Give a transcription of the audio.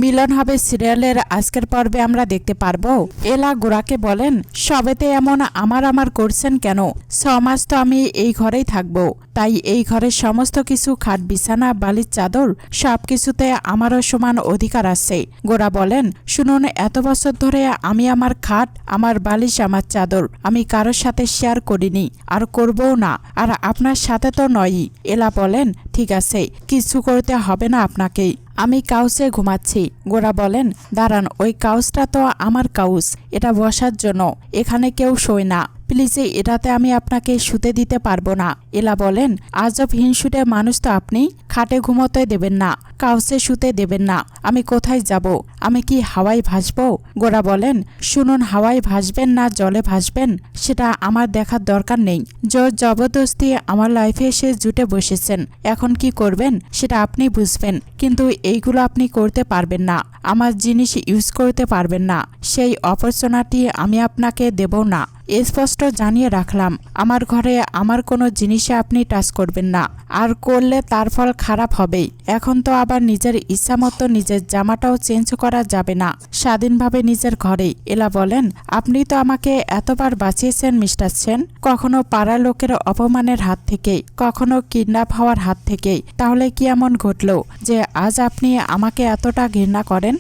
মিলন হবে সিরিয়ালের আজকের পর্বে আমরা দেখতে পারবো এলা গোরাকে বলেন, সবেতে এমন আমার করছেন কেন? 6 মাস তো আমি এই ঘরেই থাকবো, তাই এই ঘরের সমস্ত কিছু খাট বিছানা বালির চাদর সবকিছুতে আমারও সমান অধিকার আছে। গোরা বলেন, শুনুন, এত বছর ধরে আমি আমার খাট, আমার বালিশ, আমার চাদর আমি কারোর সাথে শেয়ার করিনি, আর করবও না, আর আপনার সাথে তো নয়ই। এলা বলেন, ঠিক আছে, কিছু করতে হবে না আপনাকেই, আমি কাউচে ঘুমাচ্ছি। গোরা বলেন, দাঁড়ান, ওই কাউচটা তো আমার কাউচ, এটা বসার জন্য, এখানে কেউ শোয় না, প্লিজ এটাতে আমি আপনাকে শুতে দিতে পারবো না। এলা বলেন, আজব হিংসুটে মানুষ তো আপনি, খাটে ঘুমোতে দেবেন না, কাউচে শুতে দেবেন না, আমি কোথায় যাব? আমি কি হাওয়ায় ভাসবো? গোরা বলেন, শুনুন, হাওয়ায় ভাসবেন না জলে ভাসবেন সেটা আমার দেখার দরকার নেই, জোর জবরদস্তি আমার লাইফে এসে জুটে বসেছেন, এখন কি করবেন সেটা আপনি বুঝবেন, কিন্তু এইগুলো আপনি করতে পারবেন না, আমার জিনিস ইউজ করতে পারবেন না, সেই অপরচুনিটি আমি আপনাকে দেব না, স্পষ্ট জানিয়ে রাখলাম। আমার ঘরে আমার কোনো জিনিসে আপনি টাচ করবেন না, আর করলে তার ফল খারাপ হবেই। এখন তো আবার নিজের ইচ্ছা মতো নিজের জামাটাও চেঞ্জ করা যাবে না, স্বাধীনভাবে নিজের ঘরেই। এলা বলেন, আপনি তো আমাকে এতবার বাঁচিয়েছেন মিস্টার সেন, কখনো পাড়ার লোকের অপমানের হাত থেকে, কখনো কিডন্যাপ হওয়ার হাত থেকে, তাহলে কি এমন ঘটল যে আজ আপনি আমাকে এতটা ঘৃণা করেন?